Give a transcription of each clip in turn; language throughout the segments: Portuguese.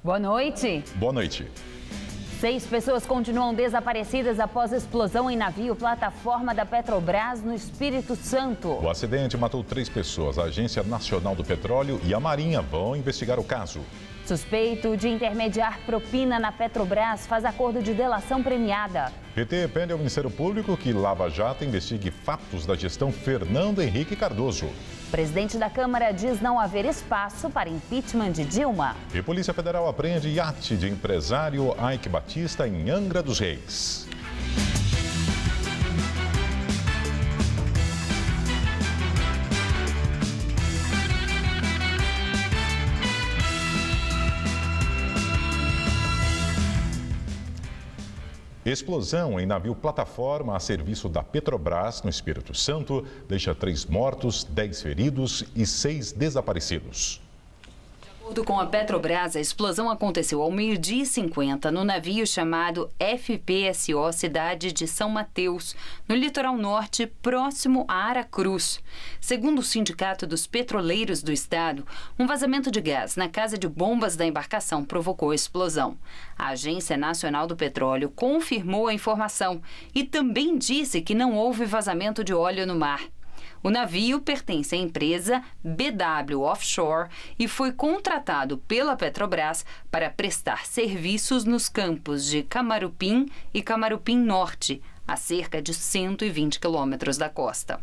Boa noite. Boa noite. 6 pessoas continuam desaparecidas após explosão em navio plataforma da Petrobras no Espírito Santo. O acidente matou 3 pessoas. A Agência Nacional do Petróleo e a Marinha vão investigar o caso. Suspeito de intermediar propina na Petrobras faz acordo de delação premiada. PT pede ao Ministério Público que Lava Jato investigue fatos da gestão Fernando Henrique Cardoso. O presidente da Câmara diz não haver espaço para impeachment de Dilma. E Polícia Federal apreende iate de empresário Ike Batista em Angra dos Reis. Explosão em navio plataforma a serviço da Petrobras, no Espírito Santo, deixa 3 mortos, 10 feridos e 6 desaparecidos. De acordo com a Petrobras, a explosão aconteceu ao 12h50 no navio chamado FPSO Cidade de São Mateus, no litoral norte, próximo a Aracruz. Segundo o Sindicato dos Petroleiros do Estado, um vazamento de gás na casa de bombas da embarcação provocou a explosão. A Agência Nacional do Petróleo confirmou a informação e também disse que não houve vazamento de óleo no mar. O navio pertence à empresa BW Offshore e foi contratado pela Petrobras para prestar serviços nos campos de Camarupim e Camarupim Norte, a cerca de 120 quilômetros da costa.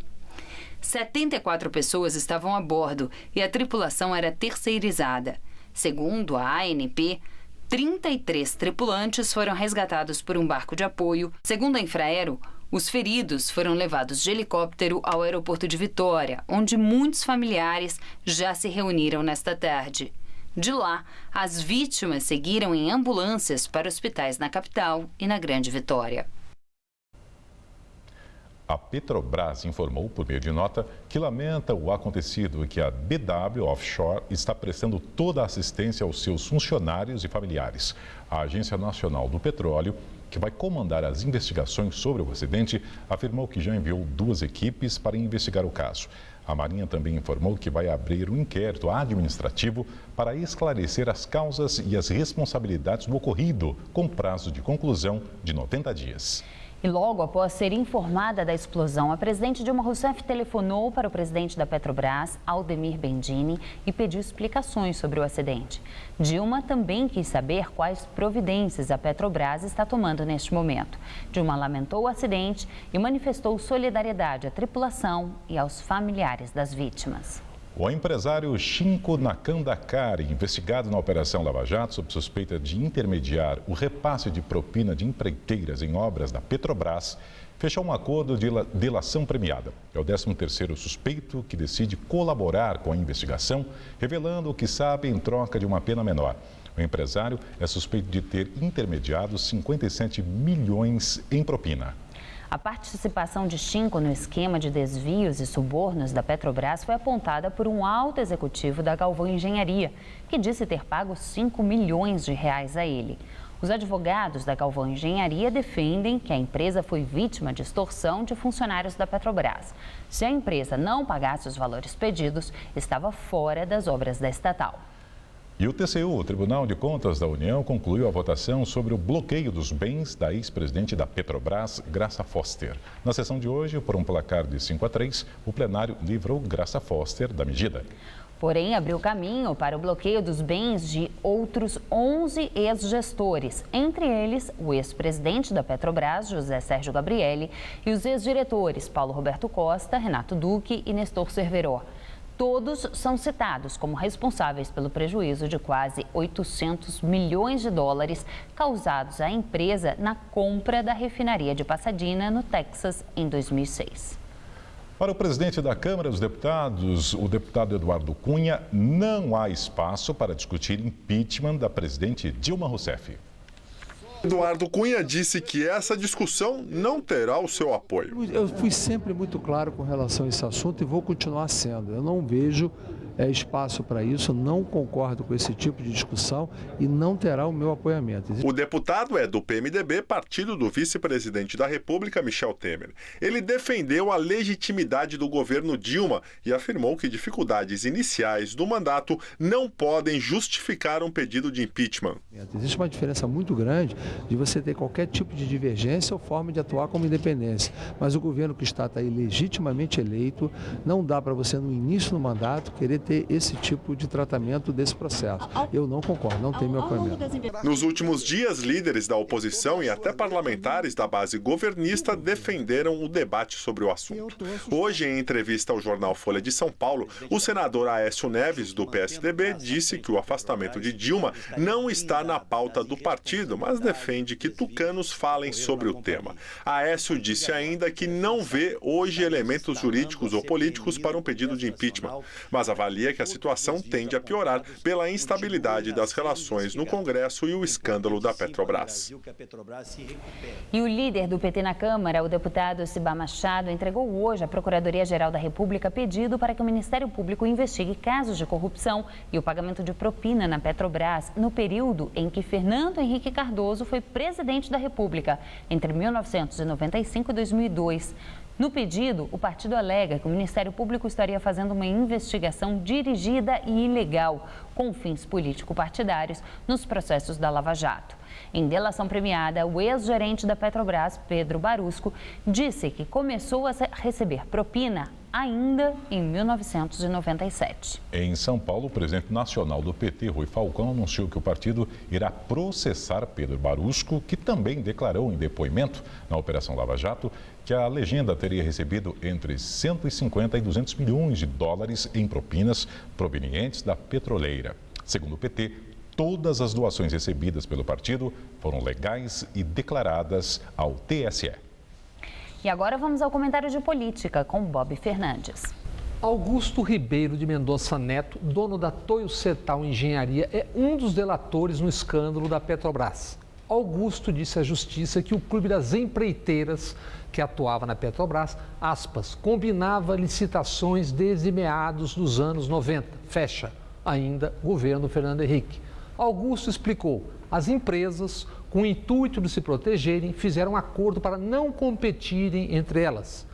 74 pessoas estavam a bordo e a tripulação era terceirizada. Segundo a ANP, 33 tripulantes foram resgatados por um barco de apoio. Segundo a Infraero, os feridos foram levados de helicóptero ao aeroporto de Vitória, onde muitos familiares já se reuniram nesta tarde. De lá, as vítimas seguiram em ambulâncias para hospitais na capital e na Grande Vitória. A Petrobras informou, por meio de nota, que lamenta o acontecido e que a BW Offshore está prestando toda a assistência aos seus funcionários e familiares. A Agência Nacional do Petróleo, que vai comandar as investigações sobre o acidente, afirmou que já enviou 2 equipes para investigar o caso. A Marinha também informou que vai abrir um inquérito administrativo para esclarecer as causas e as responsabilidades do ocorrido, com prazo de conclusão de 90 dias. E logo após ser informada da explosão, a presidente Dilma Rousseff telefonou para o presidente da Petrobras, Aldemir Bendini, e pediu explicações sobre o acidente. Dilma também quis saber quais providências a Petrobras está tomando neste momento. Dilma lamentou o acidente e manifestou solidariedade à tripulação e aos familiares das vítimas. O empresário Shinko Nakandakari, investigado na Operação Lava Jato sob suspeita de intermediar o repasse de propina de empreiteiras em obras da Petrobras, fechou um acordo de delação premiada. É o 13º suspeito que decide colaborar com a investigação, revelando o que sabe em troca de uma pena menor. O empresário é suspeito de ter intermediado 57 milhões em propina. A participação de Shinko no esquema de desvios e subornos da Petrobras foi apontada por um alto executivo da Galvão Engenharia, que disse ter pago 5 milhões de reais a ele. Os advogados da Galvão Engenharia defendem que a empresa foi vítima de extorsão de funcionários da Petrobras. Se a empresa não pagasse os valores pedidos, estava fora das obras da estatal. E o TCU, o Tribunal de Contas da União, concluiu a votação sobre o bloqueio dos bens da ex-presidente da Petrobras, Graça Foster. Na sessão de hoje, por um placar de 5-3, o plenário livrou Graça Foster da medida. Porém, abriu caminho para o bloqueio dos bens de outros 11 ex-gestores, entre eles o ex-presidente da Petrobras, José Sérgio Gabrielli, e os ex-diretores Paulo Roberto Costa, Renato Duque e Nestor Cerveró. Todos são citados como responsáveis pelo prejuízo de quase 800 milhões de dólares causados à empresa na compra da refinaria de Pasadena, no Texas, em 2006. Para o presidente da Câmara dos Deputados, o deputado Eduardo Cunha, não há espaço para discutir impeachment da presidente Dilma Rousseff. Eduardo Cunha disse que essa discussão não terá o seu apoio. Eu fui sempre muito claro com relação a esse assunto e vou continuar sendo. Eu não vejo espaço para isso, não concordo com esse tipo de discussão e não terá o meu apoiamento. O deputado é do PMDB, partido do vice-presidente da República, Michel Temer. Ele defendeu a legitimidade do governo Dilma e afirmou que dificuldades iniciais do mandato não podem justificar um pedido de impeachment. Existe uma diferença muito grande de você ter qualquer tipo de divergência ou forma de atuar como independência. Mas o governo que está aí legitimamente eleito, não dá para você no início do mandato querer ter esse tipo de tratamento desse processo. Eu não concordo, não tenho meu apoiamento. Nos últimos dias, líderes da oposição e até parlamentares da base governista defenderam o debate sobre o assunto. Hoje, em entrevista ao jornal Folha de São Paulo, o senador Aécio Neves, do PSDB, disse que o afastamento de Dilma não está na pauta do partido, mas defende que tucanos falem sobre o tema. Aécio disse ainda que não vê hoje elementos jurídicos ou políticos para um pedido de impeachment, mas avalia que a situação tende a piorar pela instabilidade das relações no Congresso e o escândalo da Petrobras. E o líder do PT na Câmara, o deputado Cibá Machado, entregou hoje à Procuradoria-Geral da República pedido para que o Ministério Público investigue casos de corrupção e o pagamento de propina na Petrobras no período em que Fernando Henrique Cardoso foi presidente da República, entre 1995 e 2002. No pedido, o partido alega que o Ministério Público estaria fazendo uma investigação dirigida e ilegal, com fins político-partidários, nos processos da Lava Jato. Em delação premiada, o ex-gerente da Petrobras, Pedro Barusco, disse que começou a receber propina ainda em 1997. Em São Paulo, o presidente nacional do PT, Rui Falcão, anunciou que o partido irá processar Pedro Barusco, que também declarou em depoimento na Operação Lava Jato que a legenda teria recebido entre 150 e 200 milhões de dólares em propinas provenientes da petroleira. Segundo o PT, todas as doações recebidas pelo partido foram legais e declaradas ao TSE. E agora vamos ao comentário de política com Bob Fernandes. Augusto Ribeiro de Mendonça Neto, dono da Toyo Setal Engenharia, é um dos delatores no escândalo da Petrobras. Augusto disse à Justiça que o Clube das Empreiteiras, que atuava na Petrobras, aspas, combinava licitações desde meados dos anos 90, fecha, ainda governo Fernando Henrique. Augusto explicou, as empresas, com o intuito de se protegerem, fizeram um acordo para não competirem entre elas.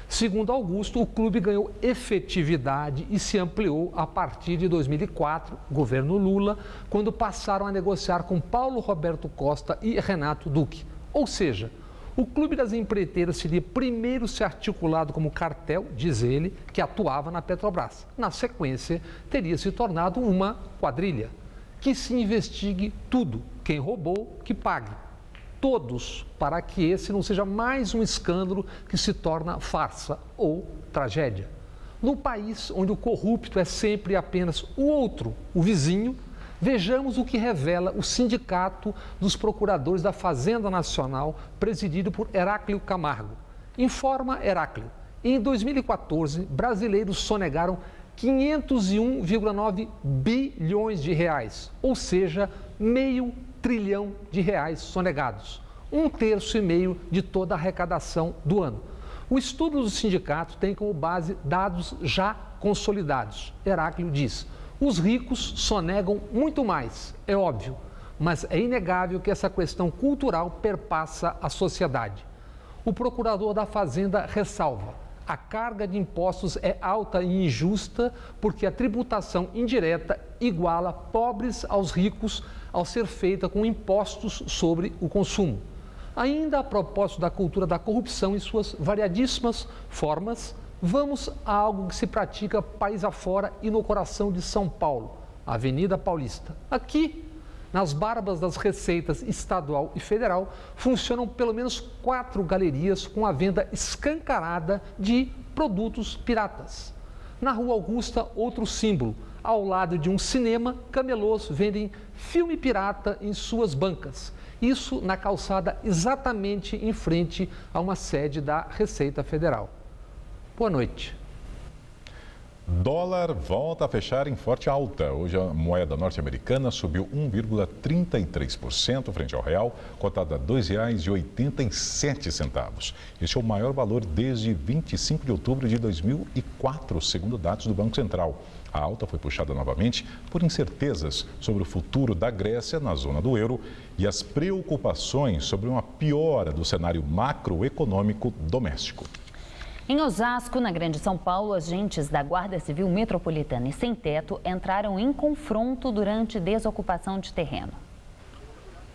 Segundo Augusto, o clube ganhou efetividade e se ampliou a partir de 2004, governo Lula, quando passaram a negociar com Paulo Roberto Costa e Renato Duque. Ou seja, o Clube das Empreiteiras seria primeiro se articulado como cartel, diz ele, que atuava na Petrobras. Na sequência, teria se tornado uma quadrilha. Que se investigue tudo. Quem roubou, que pague. Todos, para que esse não seja mais um escândalo que se torna farsa ou tragédia. No país onde o corrupto é sempre apenas o outro, o vizinho, vejamos o que revela o Sindicato dos Procuradores da Fazenda Nacional, presidido por Heráclio Camargo. Informa Heráclio, em 2014, brasileiros sonegaram 501,9 bilhões de reais, ou seja, R$500 bilhão sonegados, 1,5 terços de toda a arrecadação do ano. O estudo do sindicato tem como base dados já consolidados. Heráclio diz, os ricos sonegam muito mais, é óbvio, mas é inegável que essa questão cultural perpassa a sociedade. O procurador da Fazenda ressalva, a carga de impostos é alta e injusta porque a tributação indireta iguala pobres aos ricos ao ser feita com impostos sobre o consumo. Ainda a propósito da cultura da corrupção em suas variadíssimas formas, vamos a algo que se pratica país afora e no coração de São Paulo, a Avenida Paulista. Aqui, nas barbas das receitas estadual e federal, funcionam pelo menos 4 galerias com a venda escancarada de produtos piratas. Na Rua Augusta, outro símbolo. Ao lado de um cinema, camelôs vendem filme pirata em suas bancas. Isso na calçada exatamente em frente a uma sede da Receita Federal. Boa noite. Dólar volta a fechar em forte alta. Hoje a moeda norte-americana subiu 1,33% frente ao real, cotada a R$ 2,87. Este é o maior valor desde 25 de outubro de 2004, segundo dados do Banco Central. A alta foi puxada novamente por incertezas sobre o futuro da Grécia na zona do euro e as preocupações sobre uma piora do cenário macroeconômico doméstico. Em Osasco, na Grande São Paulo, agentes da Guarda Civil Metropolitana e Sem Teto entraram em confronto durante desocupação de terreno.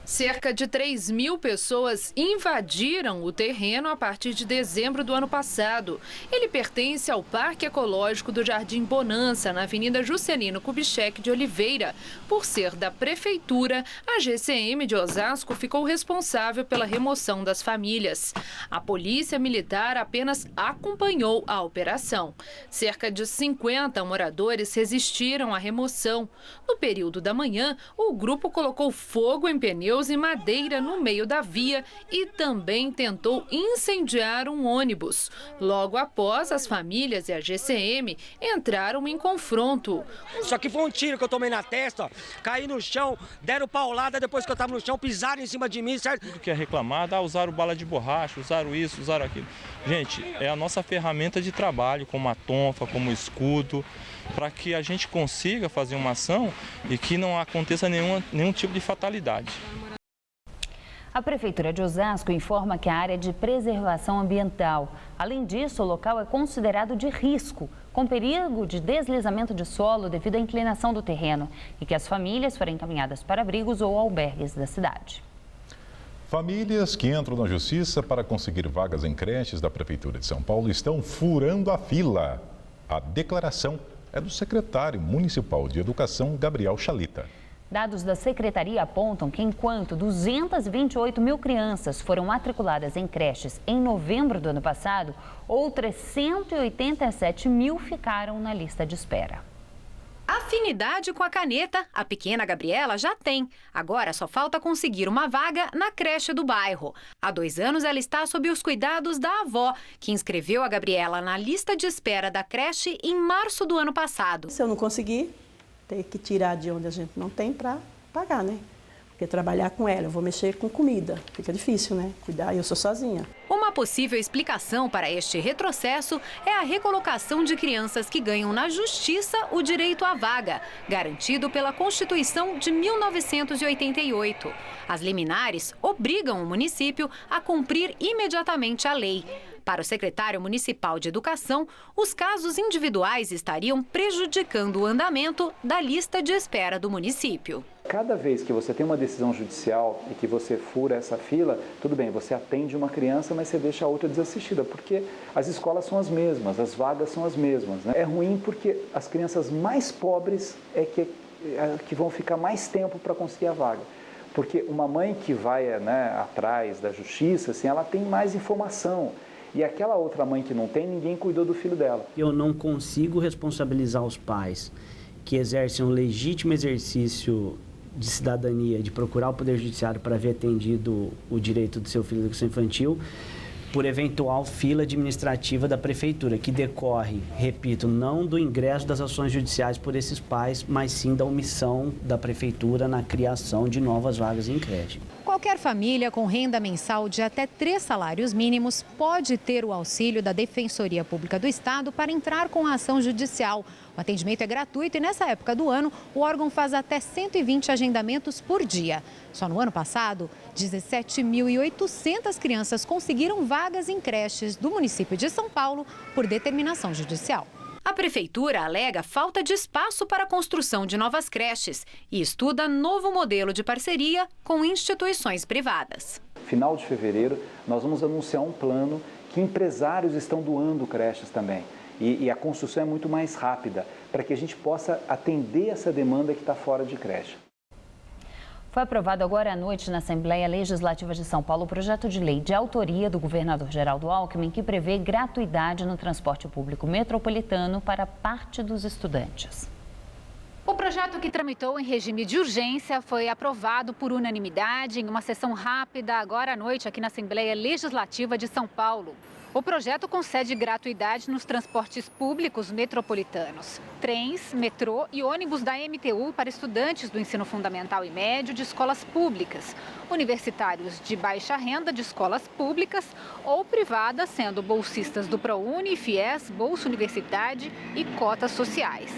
Cerca de 3.000 pessoas invadiram o terreno a partir de dezembro do ano passado. Ele pertence ao Parque Ecológico do Jardim Bonança, na Avenida Juscelino Kubitschek de Oliveira. Por ser da Prefeitura, a GCM de Osasco ficou responsável pela remoção das famílias. A Polícia Militar apenas acompanhou a operação. Cerca de 50 moradores resistiram à remoção. No período da manhã, o grupo colocou fogo em pneus e madeira no meio da via e também tentou incendiar um ônibus. Logo após, as famílias e a GCM entraram em confronto. Só que foi um tiro que eu tomei na testa, ó, caí no chão, deram paulada depois que eu estava no chão, pisaram em cima de mim, certo? Tudo que é reclamado, usaram bala de borracha, usaram isso, usaram aquilo. Gente, é a nossa ferramenta de trabalho, como a tonfa, como escudo, para que a gente consiga fazer uma ação e que não aconteça nenhum tipo de fatalidade. A Prefeitura de Osasco informa que a área é de preservação ambiental. Além disso, o local é considerado de risco, com perigo de deslizamento de solo devido à inclinação do terreno, e que as famílias forem encaminhadas para abrigos ou albergues da cidade. Famílias que entram na justiça para conseguir vagas em creches da Prefeitura de São Paulo estão furando a fila. A declaração é do secretário municipal de Educação, Gabriel Chalita. Dados da Secretaria apontam que enquanto 228 mil crianças foram matriculadas em creches em novembro do ano passado, outras 187 mil ficaram na lista de espera. Afinidade com a caneta, a pequena Gabriela já tem. Agora só falta conseguir uma vaga na creche do bairro. Há 2 anos ela está sob os cuidados da avó, que inscreveu a Gabriela na lista de espera da creche em março do ano passado. Se eu não conseguir, ter que tirar de onde a gente não tem para pagar, né? Porque trabalhar com ela, eu vou mexer com comida, fica difícil, né? Cuidar, eu sou sozinha. Uma possível explicação para este retrocesso é a recolocação de crianças que ganham na justiça o direito à vaga, garantido pela Constituição de 1988. As liminares obrigam o município a cumprir imediatamente a lei. Para o secretário municipal de Educação, os casos individuais estariam prejudicando o andamento da lista de espera do município. Cada vez que você tem uma decisão judicial e que você fura essa fila, tudo bem, você atende uma criança, mas você deixa a outra desassistida, porque as escolas são as mesmas, as vagas são as mesmas, né? É ruim porque as crianças mais pobres é que vão ficar mais tempo para conseguir a vaga. Porque uma mãe que vai, né, atrás da justiça, assim, ela tem mais informação. E aquela outra mãe que não tem, ninguém cuidou do filho dela. Eu não consigo responsabilizar os pais que exercem um legítimo exercício de cidadania, de procurar o Poder Judiciário para ver atendido o direito do seu filho à educação infantil, por eventual fila administrativa da Prefeitura, que decorre, repito, não do ingresso das ações judiciais por esses pais, mas sim da omissão da Prefeitura na criação de novas vagas em creche. Qualquer família com renda mensal de até 3 salários mínimos pode ter o auxílio da Defensoria Pública do Estado para entrar com a ação judicial. O atendimento é gratuito e nessa época do ano o órgão faz até 120 agendamentos por dia. Só no ano passado, 17.800 crianças conseguiram vagas em creches do município de São Paulo por determinação judicial. A Prefeitura alega falta de espaço para a construção de novas creches e estuda novo modelo de parceria com instituições privadas. Final de fevereiro, nós vamos anunciar um plano que empresários estão doando creches também. E a construção é muito mais rápida, para que a gente possa atender essa demanda que está fora de creche. Foi aprovado agora à noite na Assembleia Legislativa de São Paulo o projeto de lei de autoria do governador Geraldo Alckmin que prevê gratuidade no transporte público metropolitano para parte dos estudantes. O projeto, que tramitou em regime de urgência, foi aprovado por unanimidade em uma sessão rápida agora à noite aqui na Assembleia Legislativa de São Paulo. O projeto concede gratuidade nos transportes públicos metropolitanos, trens, metrô e ônibus da MTU para estudantes do ensino fundamental e médio de escolas públicas, universitários de baixa renda de escolas públicas ou privadas, sendo bolsistas do ProUni, FIES, Bolsa Universidade e cotas sociais.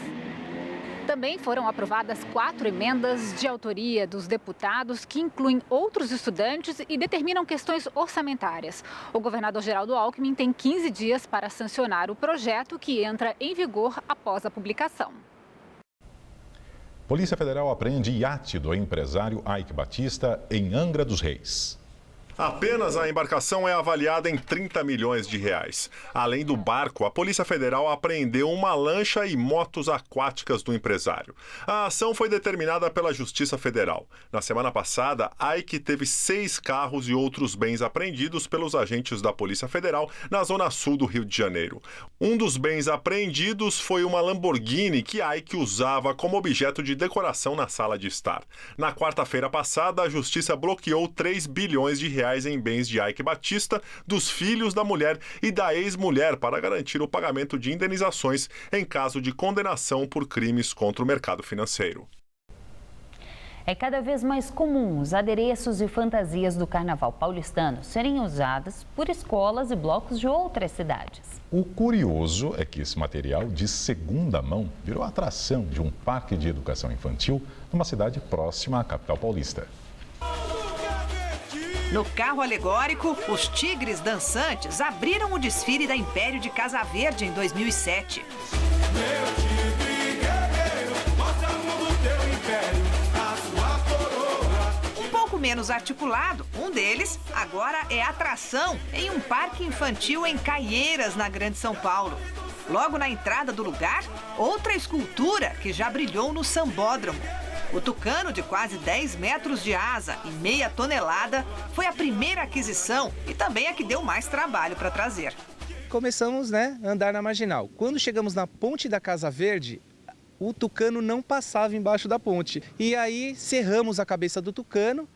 Também foram aprovadas 4 emendas de autoria dos deputados que incluem outros estudantes e determinam questões orçamentárias. O governador Geraldo Alckmin tem 15 dias para sancionar o projeto, que entra em vigor após a publicação. Polícia Federal apreende iate do empresário Ike Batista em Angra dos Reis. Apenas a embarcação é avaliada em 30 milhões de reais. Além do barco, a Polícia Federal apreendeu uma lancha e motos aquáticas do empresário. A ação foi determinada pela Justiça Federal. Na semana passada, Ike teve 6 carros e outros bens apreendidos pelos agentes da Polícia Federal na zona sul do Rio de Janeiro. Um dos bens apreendidos foi uma Lamborghini que Ike usava como objeto de decoração na sala de estar. Na quarta-feira passada, a Justiça bloqueou 3 bilhões de reais em bens de Ike Batista, dos filhos da mulher e da ex-mulher para garantir o pagamento de indenizações em caso de condenação por crimes contra o mercado financeiro. É cada vez mais comum os adereços e fantasias do carnaval paulistano serem usados por escolas e blocos de outras cidades. O curioso é que esse material de segunda mão virou atração de um parque de educação infantil numa cidade próxima à capital paulista. No carro alegórico, os tigres dançantes abriram o desfile da Império de Casa Verde em 2007. Um pouco menos articulado, um deles agora é atração em um parque infantil em Caieiras, na Grande São Paulo. Logo na entrada do lugar, outra escultura que já brilhou no Sambódromo. O tucano, de quase 10 metros de asa e meia tonelada, foi a primeira aquisição e também a que deu mais trabalho para trazer. Começamos, a andar na Marginal. Quando chegamos na ponte da Casa Verde, o tucano não passava embaixo da ponte. E aí serramos a cabeça do tucano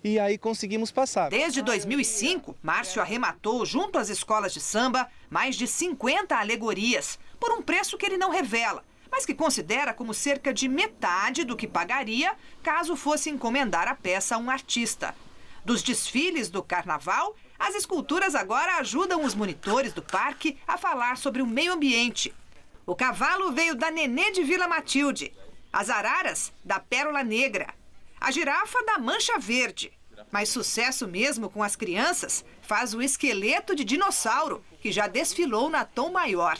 e aí conseguimos passar. Desde 2005, Márcio arrematou, junto às escolas de samba, mais de 50 alegorias, por um preço que ele não revela, mas que considera como cerca de metade do que pagaria caso fosse encomendar a peça a um artista. Dos desfiles do carnaval, as esculturas agora ajudam os monitores do parque a falar sobre o meio ambiente. O cavalo veio da Nenê de Vila Matilde, as araras da Pérola Negra, a girafa da Mancha Verde. Mas sucesso mesmo com as crianças faz o esqueleto de dinossauro, que já desfilou na Tom Maior.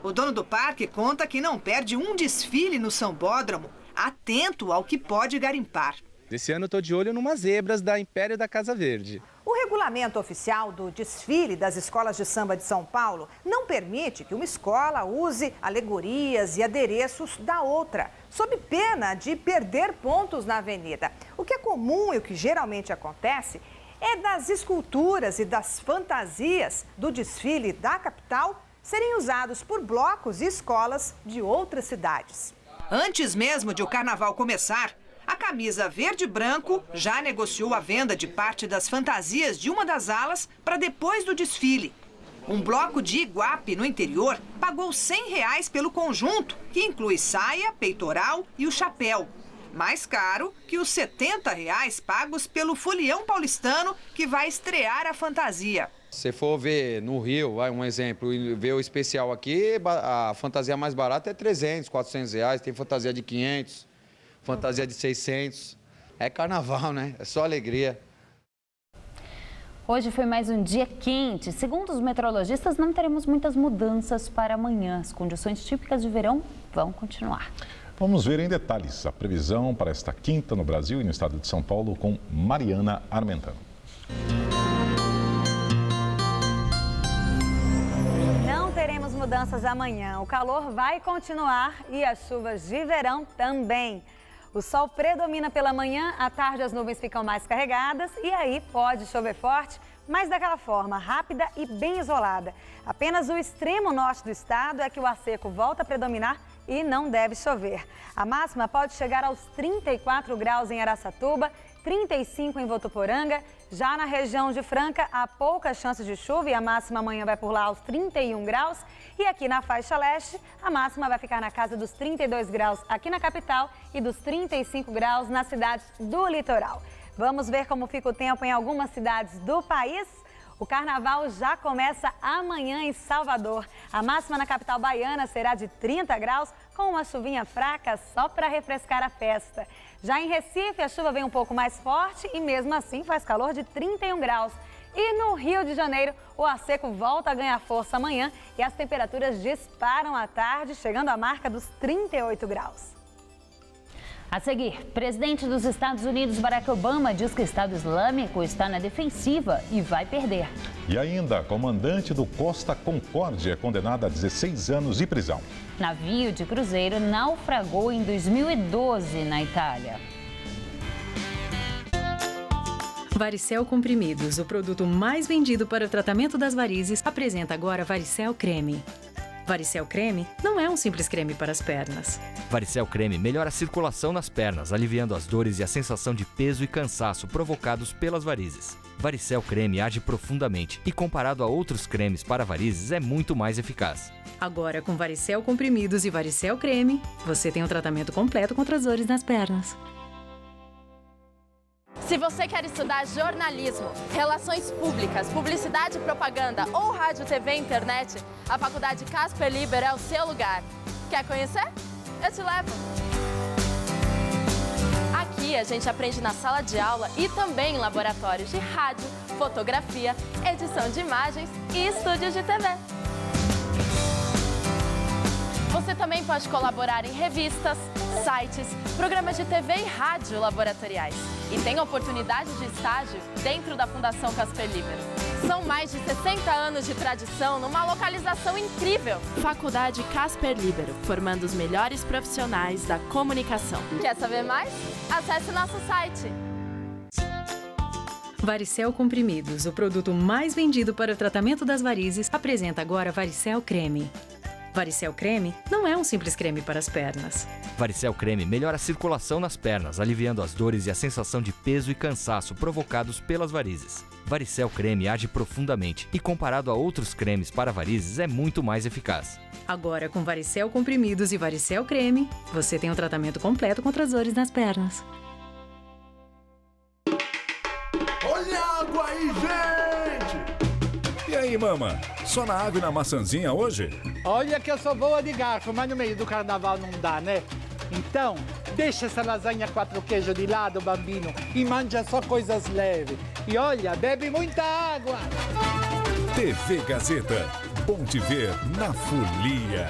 O dono do parque conta que não perde um desfile no Sambódromo, atento ao que pode garimpar. Esse ano eu estou de olho numas zebras da Império da Casa Verde. O regulamento oficial do desfile das escolas de samba de São Paulo não permite que uma escola use alegorias e adereços da outra, sob pena de perder pontos na avenida. O que é comum e o que geralmente acontece é das esculturas e das fantasias do desfile da capital serem usados por blocos e escolas de outras cidades. Antes mesmo de o carnaval começar, a camisa verde e branco já negociou a venda de parte das fantasias de uma das alas para depois do desfile. Um bloco de Iguape, no interior, pagou R$100 pelo conjunto, que inclui saia, peitoral e o chapéu. Mais caro que os R$70 pagos pelo folião paulistano, que vai estrear a fantasia. Se for ver no Rio, um exemplo, e ver o especial aqui, a fantasia mais barata é R$300, R$400, tem fantasia de 500, fantasia de 600. É carnaval, né? É só alegria. Hoje foi mais um dia quente. Segundo os meteorologistas, não teremos muitas mudanças para amanhã. As condições típicas de verão vão continuar. Vamos ver em detalhes a previsão para esta quinta no Brasil e no estado de São Paulo com Mariana Armentano. Não teremos mudanças amanhã. O calor vai continuar e as chuvas de verão também. O sol predomina pela manhã, à tarde as nuvens ficam mais carregadas e aí pode chover forte, mas daquela forma rápida e bem isolada. Apenas o extremo norte do estado é que o ar seco volta a predominar e não deve chover. A máxima pode chegar aos 34 graus em Araçatuba, 35 em Votuporanga. Já na região de Franca, há poucas chances de chuva e a máxima amanhã vai por lá aos 31 graus. E aqui na faixa leste, a máxima vai ficar na casa dos 32 graus aqui na capital e dos 35 graus nas cidades do litoral. Vamos ver como fica o tempo em algumas cidades do país? O carnaval já começa amanhã em Salvador. A máxima na capital baiana será de 30 graus, com uma chuvinha fraca só para refrescar a festa. Já em Recife, a chuva vem um pouco mais forte e mesmo assim faz calor de 31 graus. E no Rio de Janeiro, o ar seco volta a ganhar força amanhã e as temperaturas disparam à tarde, chegando à marca dos 38 graus. A seguir, presidente dos Estados Unidos, Barack Obama, diz que o Estado Islâmico está na defensiva e vai perder. E ainda, comandante do Costa Concórdia é condenado a 16 anos de prisão. Navio de cruzeiro naufragou em 2012 na Itália. Varicel Comprimidos, o produto mais vendido para o tratamento das varizes, apresenta agora Varicel Creme. Varicel Creme não é um simples creme para as pernas. Varicel Creme melhora a circulação nas pernas, aliviando as dores e a sensação de peso e cansaço provocados pelas varizes. Varicel Creme age profundamente e, comparado a outros cremes para varizes, é muito mais eficaz. Agora, com Varicel Comprimidos e Varicel Creme, você tem um tratamento completo contra as dores nas pernas. Se você quer estudar jornalismo, relações públicas, publicidade e propaganda ou rádio, TV e internet, a Faculdade Casper Libero é o seu lugar. Quer conhecer? Eu te levo! Aqui a gente aprende na sala de aula e também em laboratórios de rádio, fotografia, edição de imagens e estúdios de TV. Você também pode colaborar em revistas, sites, programas de TV e rádio laboratoriais. E tem oportunidade de estágio dentro da Fundação Casper Libero. São mais de 60 anos de tradição numa localização incrível. Faculdade Casper Libero, formando os melhores profissionais da comunicação. Quer saber mais? Acesse nosso site. Varicel Comprimidos, o produto mais vendido para o tratamento das varizes, apresenta agora Varicel Creme. Varicel Creme não é um simples creme para as pernas. Varicel Creme melhora a circulação nas pernas, aliviando as dores e a sensação de peso e cansaço provocados pelas varizes. Varicel Creme age profundamente e, comparado a outros cremes para varizes, é muito mais eficaz. Agora, com Varicel Comprimidos e Varicel Creme, você tem um tratamento completo contra as dores nas pernas. Olha a água aí, gente! E aí, mama? Só na água e na maçãzinha hoje? Olha que eu sou boa de garfo, mas no meio do carnaval não dá, né? Então, deixa essa lasanha 4 queijos de lado, bambino, e manja só coisas leves. E olha, bebe muita água! TV Gazeta. Bom te ver na folia.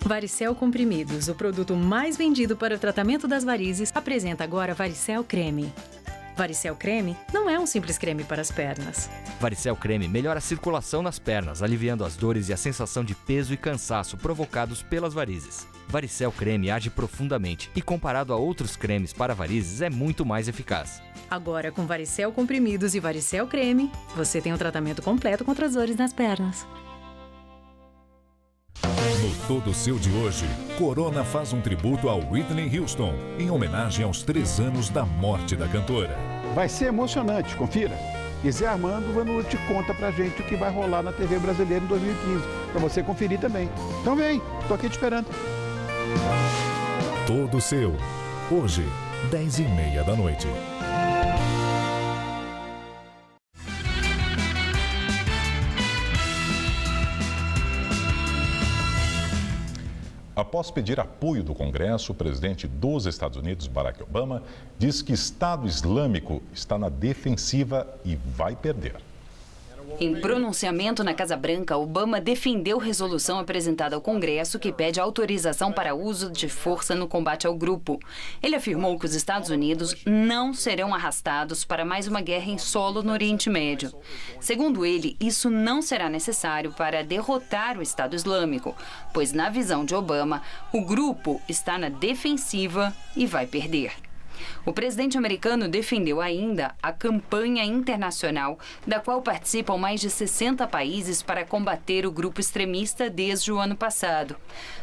Varicel Comprimidos, o produto mais vendido para o tratamento das varizes, apresenta agora Varicel Creme. Varicel Creme não é um simples creme para as pernas. Varicel Creme melhora a circulação nas pernas, aliviando as dores e a sensação de peso e cansaço provocados pelas varizes. Varicel Creme age profundamente e, comparado a outros cremes para varizes, é muito mais eficaz. Agora, com Varicel Comprimidos e Varicel Creme, você tem um tratamento completo contra as dores nas pernas. No Todo Seu de hoje, Corona faz um tributo ao Whitney Houston, em homenagem aos 3 anos da morte da cantora. Vai ser emocionante, confira. E Zé Armando te conta pra gente o que vai rolar na TV brasileira em 2015, pra você conferir também. Então vem, tô aqui te esperando. Todo Seu, hoje, 10h30 da noite. Após pedir apoio do Congresso, o presidente dos Estados Unidos, Barack Obama, diz que o Estado Islâmico está na defensiva e vai perder. Em pronunciamento na Casa Branca, Obama defendeu resolução apresentada ao Congresso que pede autorização para uso de força no combate ao grupo. Ele afirmou que os Estados Unidos não serão arrastados para mais uma guerra em solo no Oriente Médio. Segundo ele, isso não será necessário para derrotar o Estado Islâmico, pois, na visão de Obama, o grupo está na defensiva e vai perder. O presidente americano defendeu ainda a campanha internacional, da qual participam mais de 60 países para combater o grupo extremista desde o ano passado.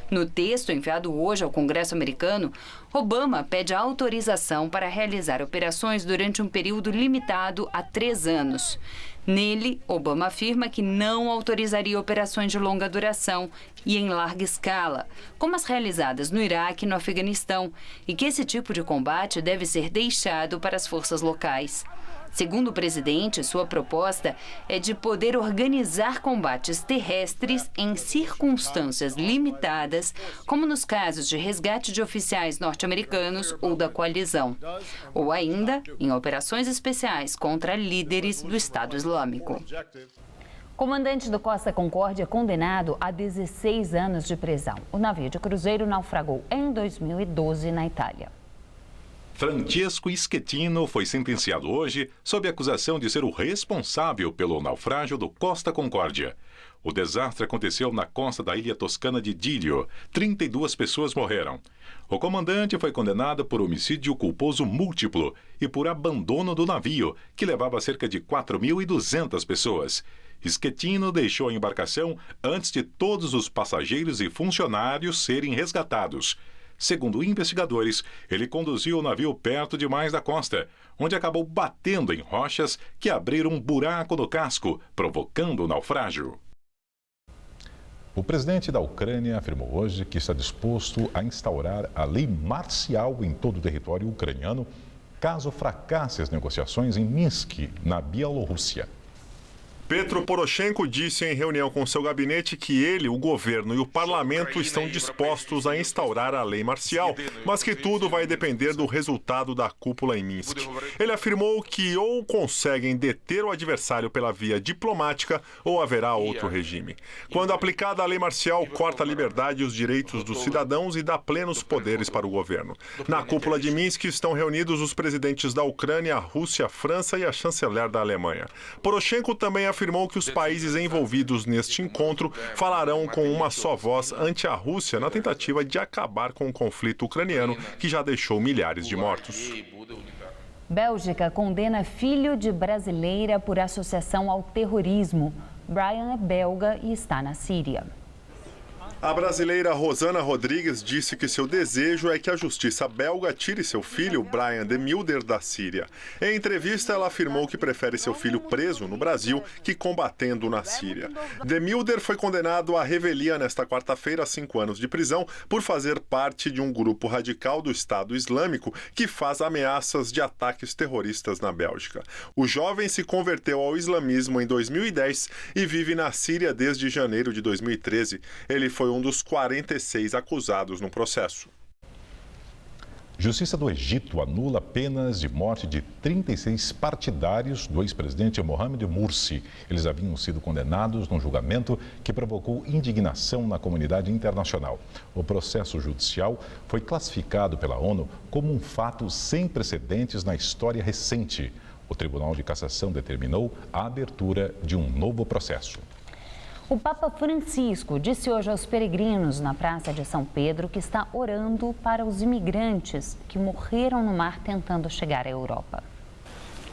No texto enviado hoje ao Congresso americano, Obama pede autorização para realizar operações durante um período limitado a 3 anos. Nele, Obama afirma que não autorizaria operações de longa duração e em larga escala, como as realizadas no Iraque e no Afeganistão, e que esse tipo de combate deve ser deixado para as forças locais. Segundo o presidente, sua proposta é de poder organizar combates terrestres em circunstâncias limitadas, como nos casos de resgate de oficiais norte-americanos ou da coalizão, ou ainda em operações especiais contra líderes do Estado Islâmico. Comandante do Costa Concórdia é condenado a 16 anos de prisão. O navio de cruzeiro naufragou em 2012 na Itália. Francesco Schettino foi sentenciado hoje sob acusação de ser o responsável pelo naufrágio do Costa Concórdia. O desastre aconteceu na costa da ilha toscana de Giglio. 32 pessoas morreram. O comandante foi condenado por homicídio culposo múltiplo e por abandono do navio, que levava cerca de 4.200 pessoas. Schettino deixou a embarcação antes de todos os passageiros e funcionários serem resgatados. Segundo investigadores, ele conduziu o navio perto demais da costa, onde acabou batendo em rochas que abriram um buraco no casco, provocando o naufrágio. O presidente da Ucrânia afirmou hoje que está disposto a instaurar a lei marcial em todo o território ucraniano, caso fracasse as negociações em Minsk, na Bielorrússia. Petro Poroshenko disse em reunião com seu gabinete que ele, o governo e o parlamento estão dispostos a instaurar a lei marcial, mas que tudo vai depender do resultado da cúpula em Minsk. Ele afirmou que ou conseguem deter o adversário pela via diplomática ou haverá outro regime. Quando aplicada a lei marcial, corta a liberdade e os direitos dos cidadãos e dá plenos poderes para o governo. Na cúpula de Minsk estão reunidos os presidentes da Ucrânia, a Rússia, a França e a chanceler da Alemanha. Poroshenko também afirmou que os países envolvidos neste encontro falarão com uma só voz ante a Rússia na tentativa de acabar com o conflito ucraniano, que já deixou milhares de mortos. Bélgica condena filho de brasileira por associação ao terrorismo. Brian é belga e está na Síria. A brasileira Rosana Rodrigues disse que seu desejo é que a justiça belga tire seu filho, Brian de Milder, da Síria. Em entrevista, ela afirmou que prefere seu filho preso no Brasil que combatendo na Síria. De Milder foi condenado à revelia nesta quarta-feira a 5 anos de prisão por fazer parte de um grupo radical do Estado Islâmico que faz ameaças de ataques terroristas na Bélgica. O jovem se converteu ao islamismo em 2010 e vive na Síria desde janeiro de 2013. Ele foi um dos 46 acusados no processo. Justiça do Egito anula penas de morte de 36 partidários do ex-presidente Mohamed Morsi. Eles haviam sido condenados num julgamento que provocou indignação na comunidade internacional. O processo judicial foi classificado pela ONU como um fato sem precedentes na história recente. O Tribunal de Cassação determinou a abertura de um novo processo. O Papa Francisco disse hoje aos peregrinos na Praça de São Pedro que está orando para os imigrantes que morreram no mar tentando chegar à Europa.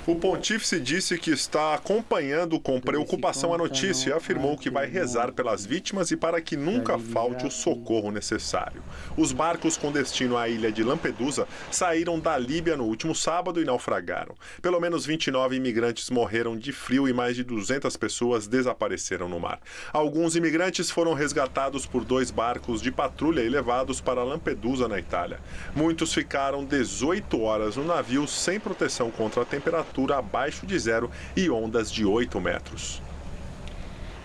O pontífice disse que está acompanhando com preocupação a notícia e afirmou que vai rezar pelas vítimas e para que nunca falte o socorro necessário. Os barcos com destino à ilha de Lampedusa saíram da Líbia no último sábado e naufragaram. Pelo menos 29 imigrantes morreram de frio e mais de 200 pessoas desapareceram no mar. Alguns imigrantes foram resgatados por 2 barcos de patrulha e levados para Lampedusa, na Itália. Muitos ficaram 18 horas no navio sem proteção contra a temperatura abaixo de zero e ondas de 8 metros.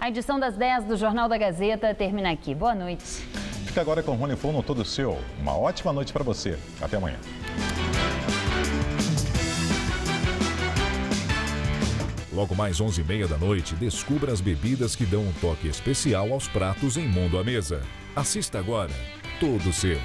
A edição das 10 do Jornal da Gazeta termina aqui. Boa noite. Fica agora com o Rony Fon no Todo Seu. Uma ótima noite para você. Até amanhã. Logo mais 11h30 da noite, descubra as bebidas que dão um toque especial aos pratos em Mundo à Mesa. Assista agora. Todo Seu.